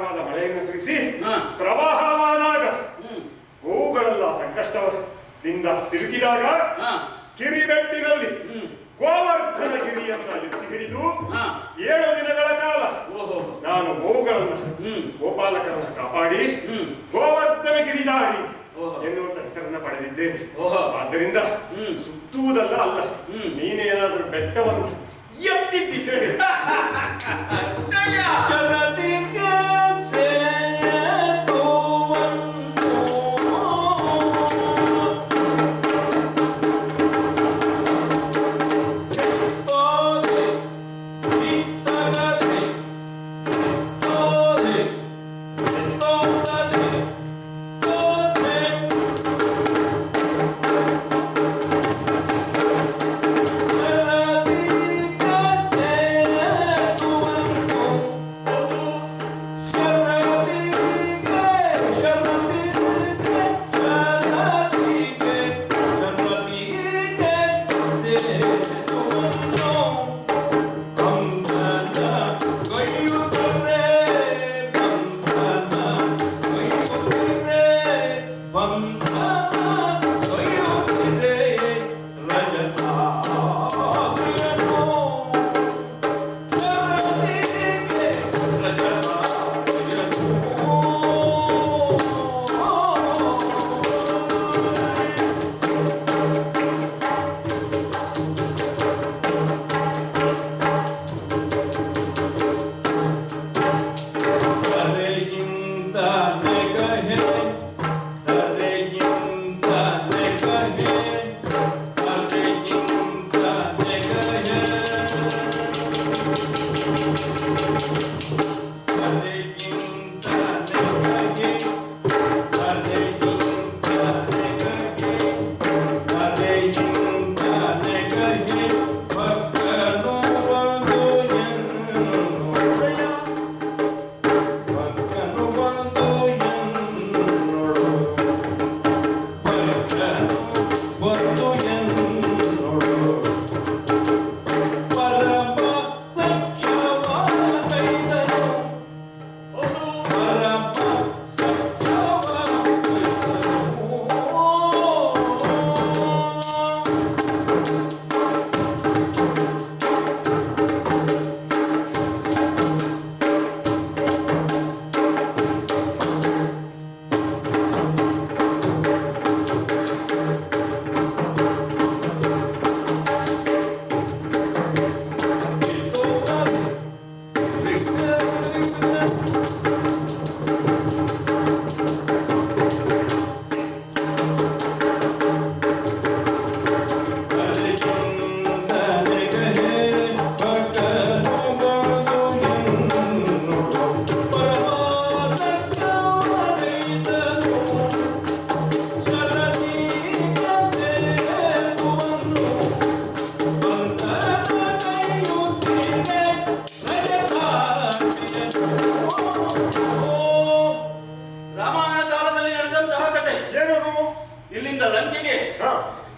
ಧಾರಾಕಾರವಾದ ಮಳೆಯನ್ನು ಸುರಿಸಿ ಹಾ. ಪ್ರವಾಹವಾದಾಗ ಹ್ಮ್. ಗೋವುಗಳೆಲ್ಲ ಸಂಕಷ್ಟದಿಂದ ಸಿಲುಕಿದಾಗ ಹಾ. ಕಿರಿಬೆಟ್ಟಿನಲ್ಲಿ ಹ್ಮ್. ಗೋವರ್ಧನಗಿರಿಯನ್ನ ಎತ್ತಿ ಹಿಡಿದು ಹಾ. 7 ದಿನಗಳ ಕಾಲ ಓಹೋ. ನಾನು ಗೋವುಗಳನ್ನ ಹ್ಮ್. ಗೋಪಾಲಕರನ್ನ ಕಾಪಾಡಿ ಹ್ಮ್. ಗೋವರ್ಧನ ಗಿರಿಧಾರಿ ಓಹೋ. ಎನ್ನುವಂತ ಹೆಸರನ್ನ ಪಡೆದಿದ್ದೇನೆ. ಓಹೋ. ಆದ್ದರಿಂದ ಹ್ಮ್. ಸುತ್ತುವುದಲ್ಲ ಅಲ್ಲ, ಹ್ಮ್. ನೀನೇನಾದ್ರೂ ಬೆಟ್ಟವನ್ನು ಎತ್ತಿದ್ದಿದ್ದೇನೆ.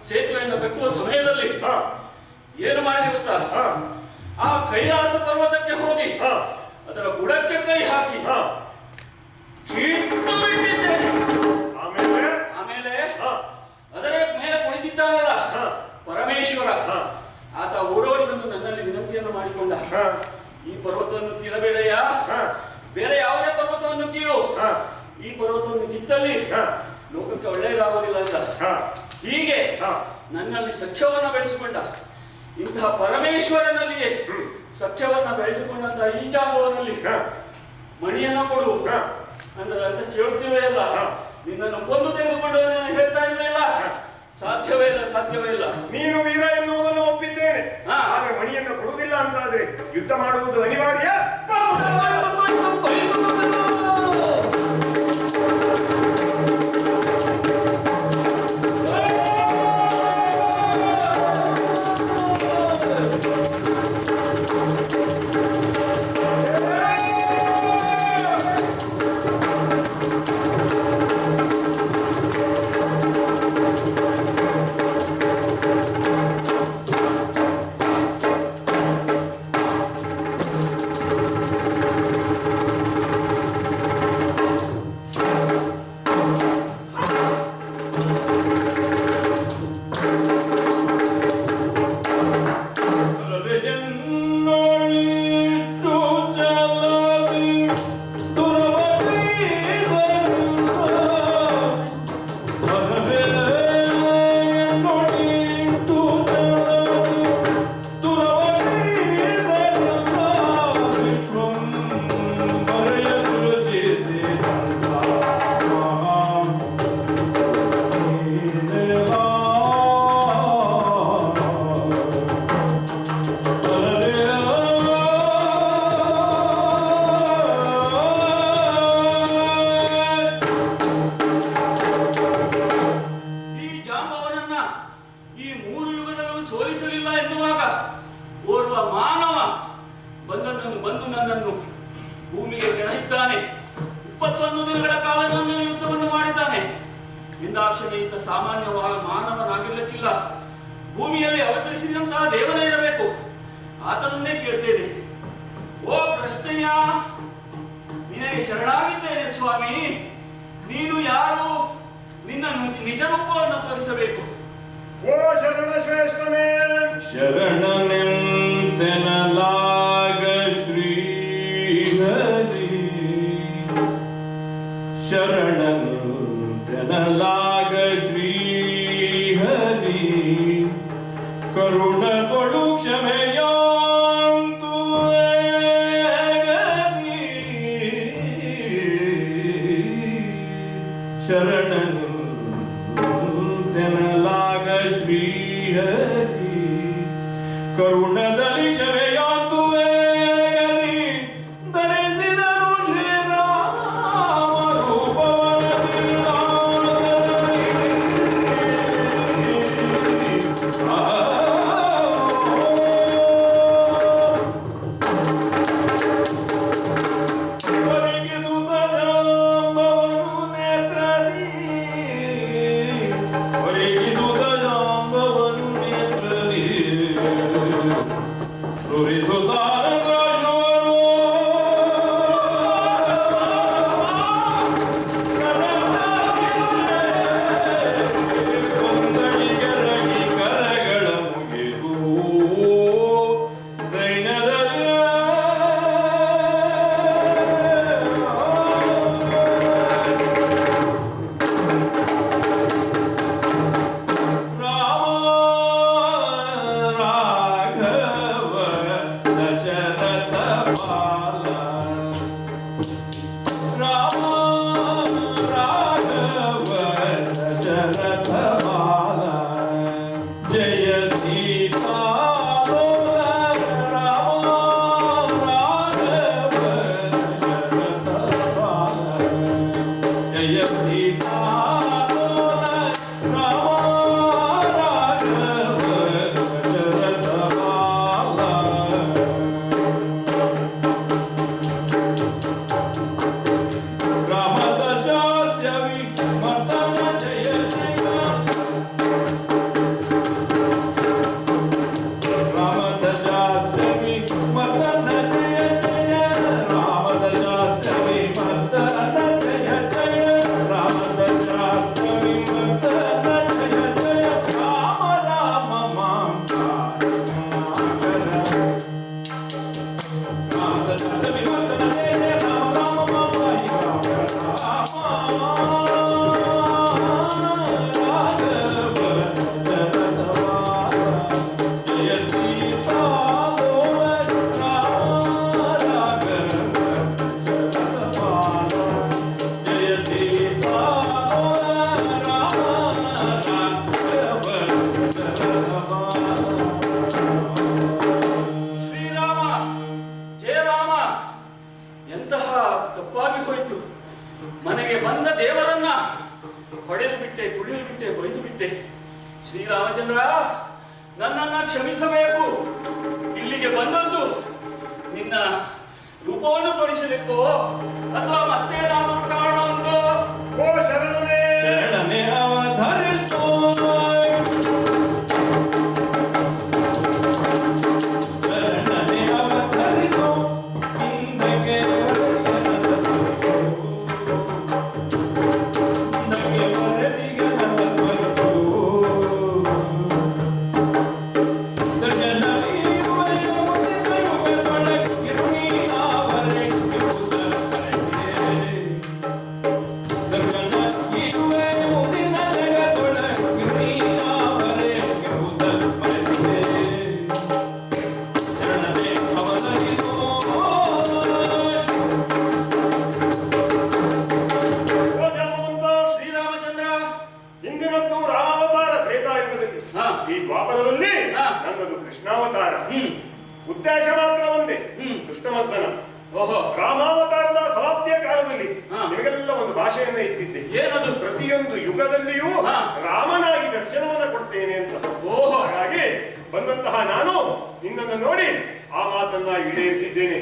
ಸೇತುವೆಯನ್ನು ಕಟ್ಟುವ ಸಮಯದಲ್ಲಿ ಏನು ಮಾಡಿದೆ ಗೊತ್ತಾ? ಆ ಕೈಲಾಸ ಪರ್ವತಕ್ಕೆ ಹೋಗಿ ಅದರ ಬುಡಕ್ಕೆ ಕೈ ಹಾಕಿ ಕಿತ್ತು ಬಿಟ್ಟಿದ್ದೇನೆ. ಆಮೇಲೆ ಅದರ ಮೇಲೆ ಕುಳಿತಿದ್ದಾನಲ್ಲ ಪರಮೇಶ್ವರ, ಆತ ಓಡೋಡಿ ಬಂದು ನನ್ನಲ್ಲಿ ವಿನಂತಿಯನ್ನು ಮಾಡಿಕೊಂಡ, ಈ ಪರ್ವತವನ್ನು ಕೀಳಬೇಡಯ್ಯ, ಬೇರೆ ಯಾವುದೇ ಪರ್ವತವನ್ನು ಕೀಳು, ಈ ಪರ್ವತವನ್ನು ಕಿತ್ತಲ್ಲಿ ಲೋಕಕ್ಕೆ ಒಳ್ಳೆಯದಾಗೋದಿಲ್ಲ ಅಂತ. ಹೀಗೆ ನನ್ನಲ್ಲಿ ಸಖ್ಯವನ್ನ ಬೆಳೆಸಿಕೊಂಡ ಇಂತಹ ಪರಮೇಶ್ವರನಲ್ಲಿಯೇ ಸಖ್ಯವನ್ನ ಬೆಳೆಸಿಕೊಂಡಂತಹ ಈ ಜಾಂಬವನಲ್ಲಿ ಮಣಿಯನ್ನ ಕೊಡು ಅಂದ್ರೆ ಅಂತ ಕೇಳುತ್ತೀವೇ ಅಲ್ಲ, ನಿನ್ನನ್ನು ಕೊಂದು ತೆಗೆದುಕೊಂಡು ಹೇಳ್ತಾ ಇಲ್ವೇ ಇಲ್ಲ, ಸಾಧ್ಯವೇ ಇಲ್ಲ, ಸಾಧ್ಯವೇ ಇಲ್ಲ. ನೀನು ವೀರ ಎನ್ನುವುದನ್ನು ಒಪ್ಪಿದ್ದೇನೆ, ಆದ್ರೆ ಮಣಿಯನ್ನು ಕೊಡುವುದಿಲ್ಲ ಅಂತಾದ್ರೆ ಯುದ್ಧ ಮಾಡುವುದು ಅನಿವಾರ್ಯ. ಎಂದಾಕ್ಷಣ ಈತ ಸಾಮಾನ್ಯವಾಗಿ ಮಾನವನಾಗಿರ್ಲಿಕ್ಕಿಲ್ಲ. ಭೂಮಿಯಲ್ಲಿ ಅವತರಿಸಿದಂತಹ ದೇವನೇ ಇರಬೇಕು. ಆತನನ್ನೇ ಕೇಳ್ತೇನೆ. ಓ ಕೃಷ್ಣಯ್ಯ, ನಿನಗೆ ಶರಣಾಗಿದ್ದೇನೆ ಸ್ವಾಮಿ. ನೀನು ಯಾರು? ನಿನ್ನ ನಿಜ ರೂಪವನ್ನು ತೋರಿಸಬೇಕು. ಓ ಶರಣ ಶ್ರೇಷ್ಠನೇ, ಶರಣನೆಂತೆನಲಾಗ ಶ್ರೀಹರಿ, ಶರಣನೆಂತೆನಲಾಗ ಶ್ರೀಹರಿ, ಕರುಣಗೊಳು ಕ್ಷಮೆಯಾಂತು ಗದಿ, ಶರಣನೆಂತೆನಲಾಗ ಶ್ರೀಹರಿ, ಕರುಣದಲ್ಲಿ ಕ್ಷಮೆಯಾಂತು ಗದಿ, ಧರಿಸಿದರು ಶ್ರೀರಾಮ ರೂಪವನದಿ. ಶ್ರೀರಾಮಚಂದ್ರ, ನನ್ನನ್ನ ಕ್ಷಮಿಸಬೇಕು. ಇಲ್ಲಿಗೆ ಬಂದದ್ದು ನಿನ್ನ ರೂಪವನ್ನು ತೋರಿಸಲಿಕ್ಕೋ ಅಥವಾ ಮತ್ತೇನಾದರೂ ಕಾರಣ ಉಂಟೋ? ಓ ಶರಣನೇ, ಶರಣನೆ ಅವಧರಿಸೋ, ಶರಣನೆ ಅವಧರಿಸೋ, ಹಿಂದಕ್ಕೆ ಉದ್ದೇಶ ಮಾತ್ರ ಒಂದೇ, ದುಷ್ಟಮರ್ದನ. ರಾಮಾವತಾರದ ಸಮಾಪ್ತಿಯ ಕಾಲದಲ್ಲಿ ನಿಮಗೆಲ್ಲ ಒಂದು ಭಾಷೆಯನ್ನ ಇಟ್ಟಿದ್ದೆ. ಏನದು? ಪ್ರತಿಯೊಂದು ಯುಗದಲ್ಲಿಯೂ ರಾಮನಾಗಿ ದರ್ಶನವನ್ನ ಕೊಡ್ತೇನೆ ಅಂತ. ಹಾಗಾಗಿ ಬಂದಂತಹ ನಾನು ನಿನ್ನನ್ನು ನೋಡಿ ಆ ಮಾತನ್ನ ಈಡೇರಿಸಿದ್ದೇನೆ.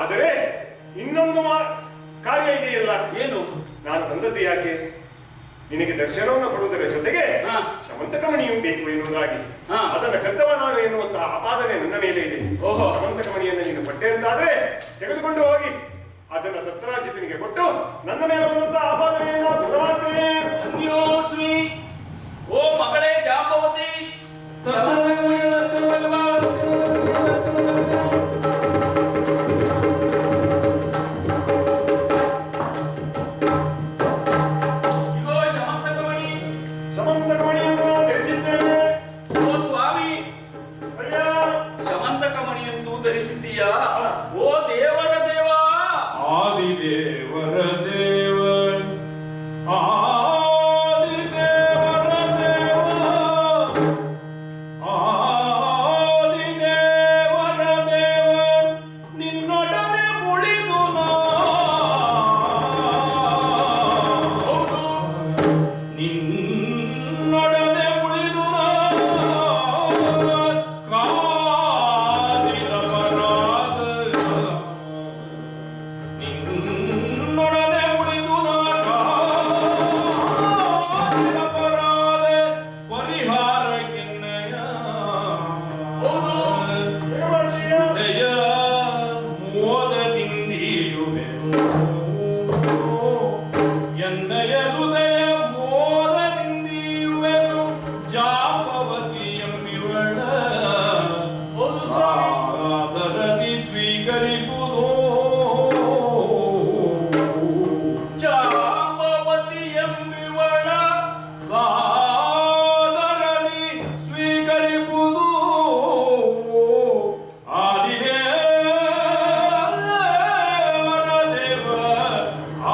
ಆದರೆ ಇನ್ನೊಂದು ಕಾರ್ಯ ಇದೆಯಲ್ಲ, ಏನು? ನಾನು ಬಂದದ್ದು ಯಾಕೆ? ನಿನಗೆ ದರ್ಶನವನ್ನು ಕೊಡುವುದರ ಜೊತೆಗೆ ಹಾ. ಶಮಂತಕಮಣಿಯೂ ಬೇಕು ಎನ್ನುವುದಾಗಿ ಹಾ. ಅದನ್ನು ಕದ್ದವ ನಾನು ಎನ್ನುವಂತಹ ಆಪಾದನೆ ನನ್ನ ಮೇಲೆ ಇದೆ. ಓಹೋ. ಶಮಂತಕಮಣಿಯನ್ನು ನೀನು ಪಟ್ಟೆ ಅಂತಾದ್ರೆ ತೆಗೆದುಕೊಂಡು ಹೋಗಿ ಅದನ್ನ ಸತ್ಯರಾಜಿತನಿಗೆ ಕೊಟ್ಟು ನನ್ನ ಮೇಲೆ ಬಂದಂತಹ ಆಪಾದನೆಯನ್ನು ದೂರ ಮಾಡ್ತೇನೆ. ಧನ್ಯೋಸ್ಮಿ. ಓ ಮಗಳೇ ಜಾಂಬವತಿ, ಇಗೋ ಶಮಂತಕಮಣಿ. ಶಮಂತಕಮಣಿಯನ್ನು ಧರಿಸಿದ್ದೇನೆ. ಓ ಸ್ವಾಮಿ, ಅಯ್ಯ, ಶಮಂತಕಮಣಿಯಂತೂ ಧರಿಸಿದ್ದೀಯಾ? ಓ ದೇವರ ದೇವ, ಆದಿದೇವರ ದೇವ, ಆದಿದೇವರ ದೇವ, ಆದಿದೇವರ ದೇವ, ನಿನ್ನೊಡನೆ ಉಳಿದು ನಾ. ಹೌದು, ನಿನ್ನೊಡನೆ ಉಳಿದು ನಾ. ಕಾದಿದ ಪರಾದ ನಿನ್ನೊಡನೆ ಉಳಿದು ನಾ. ಕಾದಿದ ಪರಾದ ಪರಿಹಾರಕ್ಕೆನ್ನಯ. ಹೌದು. ದೇವರ್ಷಿಯ ಮೋದದಿಂದಿಯುವೆನು ಎನ್ನಯ ಹೃದಯ ಮೋದದಿಂದಿಯುವೆನು. ಜಾಂಬವತಿ ಎಂಬಿವಳ ಹೌದು ಸ್ವಾಮಿ. ಸಾದರದಿ ಸ್ವೀಕರಿಸುವುದು. ಜಾಂಬವತಿ ಎಂಬಿವಳ ಸಾದರದಿ ಸ್ವೀಕರಿಸುವುದು. ಆದಿದೇವರ ದೇವ, ಆ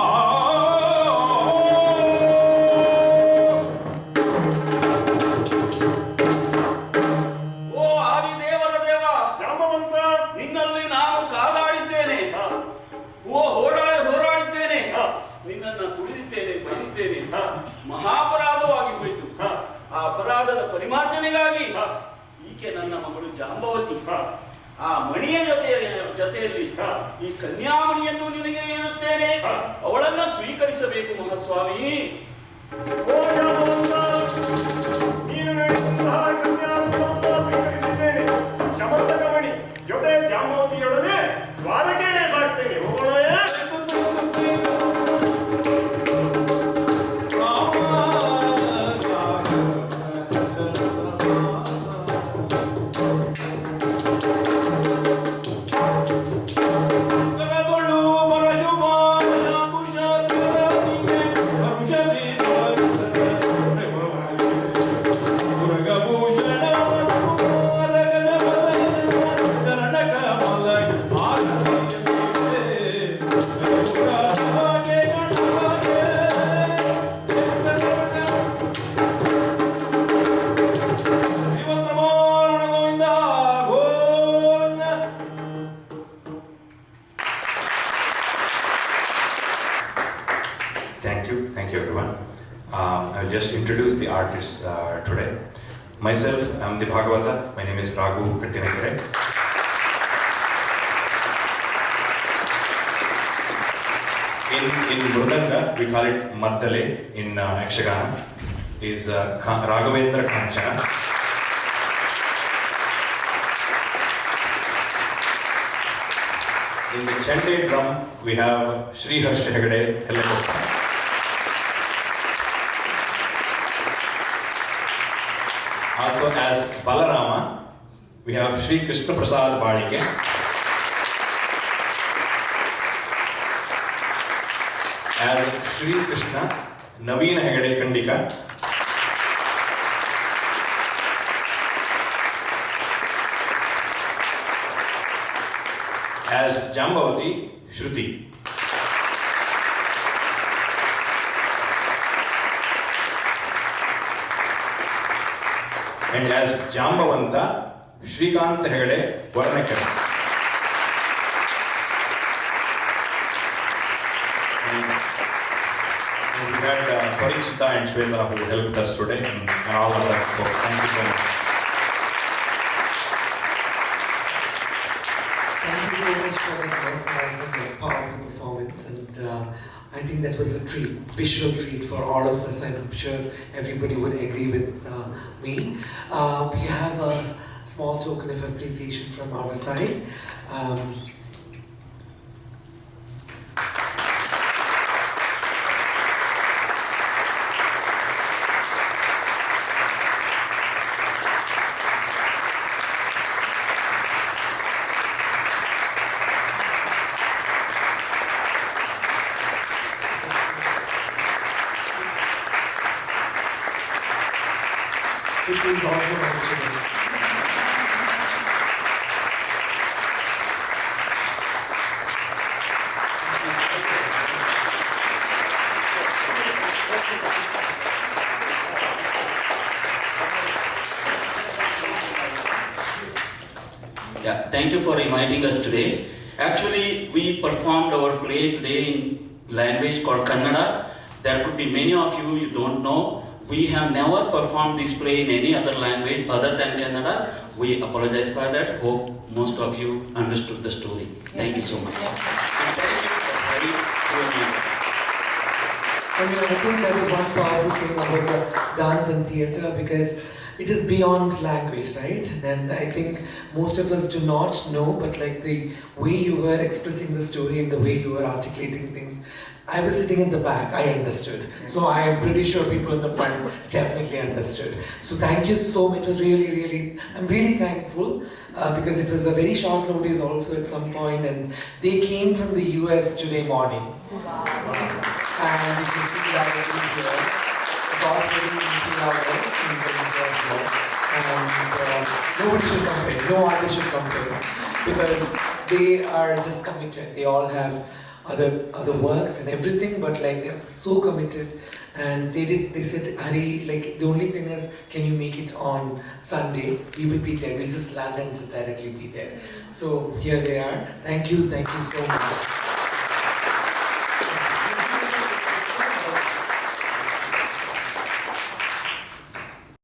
ಓ ಆದಿದೇವರ ದೇವ, ಜಾಂಬವಂತ. ನಿನ್ನಲ್ಲಿ ನಾನು ಕಾದಾಡಿದ್ದೇನೆ. ಹಾ, ಓ ಹೋರಾಡಿದ್ದೇನೆ. ಹಾ, ನಿನ್ನನ್ನು ತುಳಿದಿದ್ದೇನೆ, ಬೈದಿದ್ದೇನೆ. ಹಾ, ಮಹಾಪರಾಧವಾಗಿ ಹೋಯಿತು. ಹಾ, ಆ ಅಪರಾಧದ ಪರಿಮಾರ್ಜನೆಗಾಗಿ ಹಾ, ಈಕೆ ನನ್ನ ಮಗಳು ಜಾಂಬವತಿ. ಹಾ, ಆ ಮಣಿಯ ಜೊತೆಯಲ್ಲಿ ಹಾ. ಈ ಕನ್ಯಾಮಣಿಯನ್ನು ನಿನಗೆ ನೀಡುತ್ತೇನೆ. ಹಾ. ಅವಳನ್ನ ಸ್ವೀಕರಿಸಬೇಕು ಮಹಾಸ್ವಾಮಿ. ಓ ಜಾಂಬವಂತ, ನೀನು ನೀಡಿದಂತಹ ಕನ್ಯಾತ್ಮವನ್ನು ಸ್ವೀಕರಿಸಿದ್ದೇನೆ. ಶಮಂತಕಮಣಿ ಜೊತೆ ಜಾಂಬವತಿಯೊಡನೆ ದ್ವಾರಕೆಗೆ ಸಾಕ್ತೇನೆ. ಹೋಗೋಣವೇ? ಕರದೊಳು ಪರಶುಭ ಶಾಂಕುಶ ತಿರನಿಗೆ ಪರುಷದಿ ಮುರುಘಭೂಷಣ ಚರಣಕಮಲ Govinda Govinda. Thank you everyone. I'll just introduce the artists today. Myself, I'm the Bhagavata. My name is Raghu Kattinekare. In Mridanga, we call it Maddale in Yakshagana, is Raghavendra Kanchana. In the Chande drum, we have Sri Harsha Hegade Hellekotta. Also as Balarama, we have Sri Krishna Prasad Badike. As Sri Krishna, Naveen Hegade Kandika. As Jambavati, Shruti. And as Jambavanta, Shrikant Hegade Varnakar. And we had Parikshita and Shweta who helped us today and all other folks. Thank you so much. Thank you so much for that mesmerizing and powerful performance, and I think that was a treat, visual treat for all of us. I'm sure everybody would agree with me. We have a small token of appreciation from our side. It is also nice to know. Yeah, thank you for inviting us today. Actually, we performed our play today in language called Kannada. There could be many of you don't know. We have never performed this play in any other language other than Kannada. We apologize for that. Hope most of you understood the story. Thank you so much. And thank you for Harry tuning in. I mean, I think that is one powerful thing about the dance and theatre, because it is beyond language, right? And I think most of us do not know, but like the way you were expressing the story and the way you were articulating things, I was sitting in the back, I understood. So I am pretty sure people in the front definitely understood. So thank you so much. It was really, I'm really thankful because it was a very short notice also at some point, and they came from the US today morning. Wow. And you can see that actually here, about 3 hours in the and nobody should complain, no artist should complain, because they are just committed. They all have other works and everything, but like they're so committed, and they said, Hari, like the only thing is, can you make it on Sunday? We will be there, we'll just land and just directly be there. So here they are. Thank you so much.